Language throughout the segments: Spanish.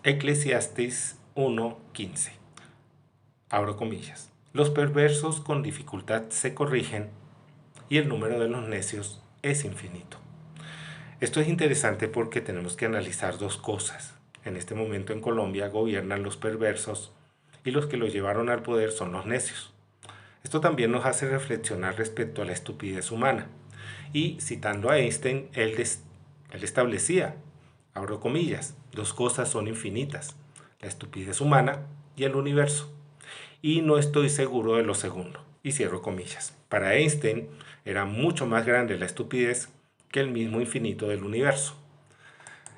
Eclesiastés 1:15. Abro comillas. Los perversos con dificultad se corrigen y el número de los necios es infinito. Esto es interesante porque tenemos que analizar dos cosas. En este momento en Colombia gobiernan los perversos y los que los llevaron al poder son los necios. Esto también nos hace reflexionar respecto a la estupidez humana. Y citando a Einstein, él establecía, abro comillas, dos cosas son infinitas, la estupidez humana y el universo. Y no estoy seguro de lo segundo. Y cierro comillas. Para Einstein era mucho más grande la estupidez que el mismo infinito del universo.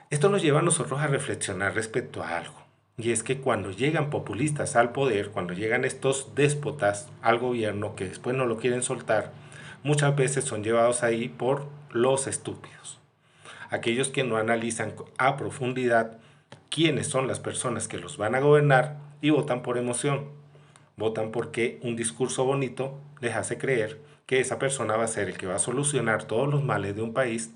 Esto nos lleva a nosotros a reflexionar respecto a algo. Y es que cuando llegan populistas al poder, cuando llegan estos déspotas al gobierno que después no lo quieren soltar, muchas veces son llevados ahí por los estúpidos. Aquellos que no analizan a profundidad quiénes son las personas que los van a gobernar y votan por emoción. Votan porque un discurso bonito les hace creer que esa persona va a ser el que va a solucionar todos los males de un país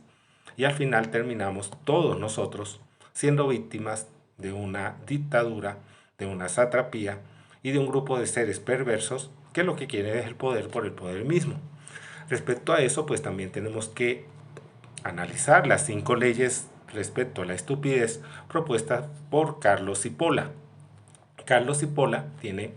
y al final terminamos todos nosotros siendo víctimas de una dictadura, de una satrapía y de un grupo de seres perversos que lo que quieren es el poder por el poder mismo. Respecto a eso, pues también tenemos que analizar las 5 leyes respecto a la estupidez propuestas por Carlos Cipolla. Carlos Cipolla tiene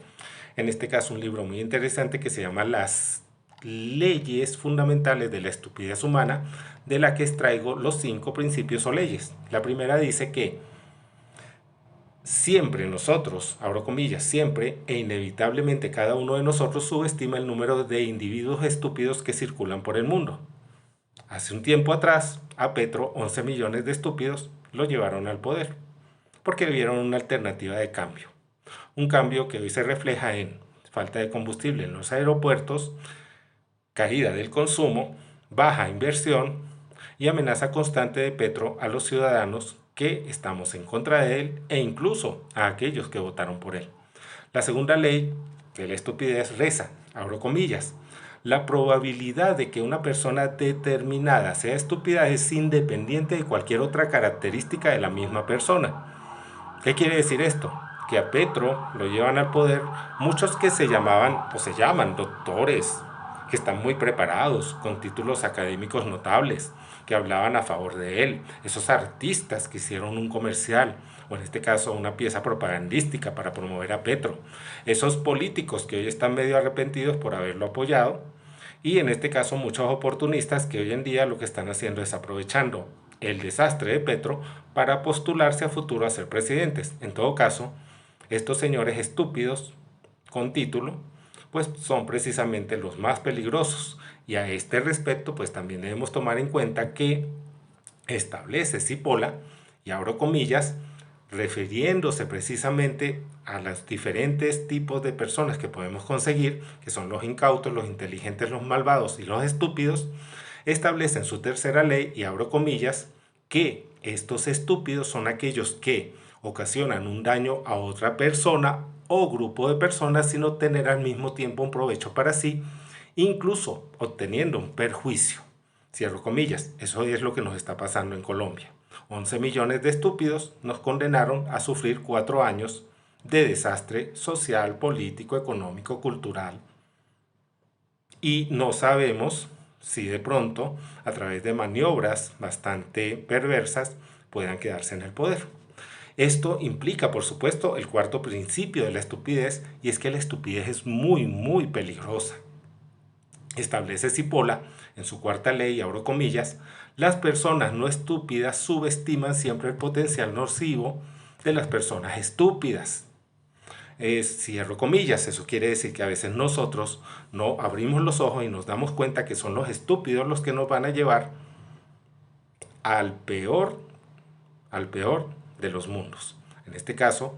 en este caso un libro muy interesante que se llama Las leyes fundamentales de la estupidez humana, de la que extraigo los 5 principios o leyes. La primera dice que siempre nosotros, abro comillas, siempre e inevitablemente cada uno de nosotros subestima el número de individuos estúpidos que circulan por el mundo. Hace un tiempo atrás, a Petro 11 millones de estúpidos lo llevaron al poder, porque le vieron una alternativa de cambio. Un cambio que hoy se refleja en falta de combustible en los aeropuertos, caída del consumo, baja inversión y amenaza constante de Petro a los ciudadanos que estamos en contra de él e incluso a aquellos que votaron por él. La segunda ley de la estupidez reza, abro comillas, la probabilidad de que una persona determinada sea estúpida es independiente de cualquier otra característica de la misma persona. ¿Qué quiere decir esto? Que a Petro lo llevan al poder muchos que se llamaban o se llaman doctores, que están muy preparados, con títulos académicos notables, que hablaban a favor de él, esos artistas que hicieron un comercial, o en este caso una pieza propagandística para promover a Petro, esos políticos que hoy están medio arrepentidos por haberlo apoyado, y en este caso muchos oportunistas que hoy en día lo que están haciendo es aprovechando el desastre de Petro para postularse a futuro a ser presidentes. En todo caso, estos señores estúpidos con título, pues son precisamente los más peligrosos. Y a este respecto, pues también debemos tomar en cuenta que establece Cipolla, y abro comillas, refiriéndose precisamente a los diferentes tipos de personas que podemos conseguir, que son los incautos, los inteligentes, los malvados y los estúpidos, establece en su tercera ley, y abro comillas, que estos estúpidos son aquellos que ocasionan un daño a otra persona o grupo de personas sin obtener al mismo tiempo un provecho para sí, incluso obteniendo un perjuicio. Cierro comillas, eso es lo que nos está pasando en Colombia. 11 millones de estúpidos nos condenaron a sufrir 4 años de desastre social, político, económico, cultural. Y no sabemos si de pronto, a través de maniobras bastante perversas, puedan quedarse en el poder. Esto implica, por supuesto, el cuarto principio de la estupidez, y es que la estupidez es muy, muy peligrosa. Establece Cipolla, en su cuarta ley, abro comillas, las personas no estúpidas subestiman siempre el potencial nocivo de las personas estúpidas. Cierro comillas, eso quiere decir que a veces nosotros no abrimos los ojos y nos damos cuenta que son los estúpidos los que nos van a llevar al peor de los mundos. En este caso,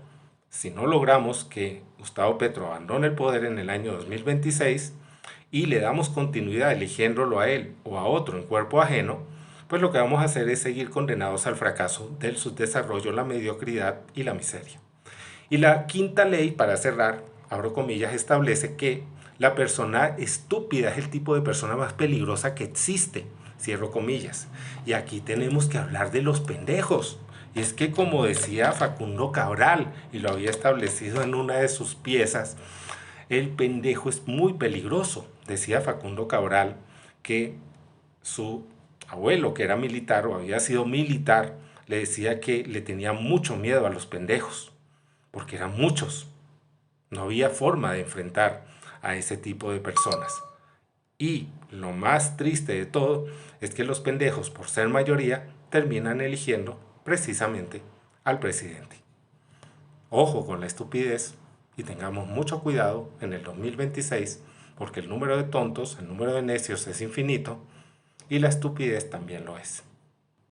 si no logramos que Gustavo Petro abandone el poder en el año 2026 y le damos continuidad eligiéndolo a él o a otro en cuerpo ajeno, pues lo que vamos a hacer es seguir condenados al fracaso del subdesarrollo, la mediocridad y la miseria. Y la quinta ley, para cerrar, abro comillas, establece que la persona estúpida es el tipo de persona más peligrosa que existe, cierro comillas. Y aquí tenemos que hablar de los pendejos. Y es que, como decía Facundo Cabral, y lo había establecido en una de sus piezas, el pendejo es muy peligroso. Decía Facundo Cabral que su abuelo, que era militar o había sido militar, le decía que le tenía mucho miedo a los pendejos, porque eran muchos. No había forma de enfrentar a ese tipo de personas. Y lo más triste de todo es que los pendejos, por ser mayoría, terminan eligiendo precisamente al presidente. Ojo con la estupidez y tengamos mucho cuidado en el 2026, porque el número de tontos, el número de necios es infinito y la estupidez también lo es.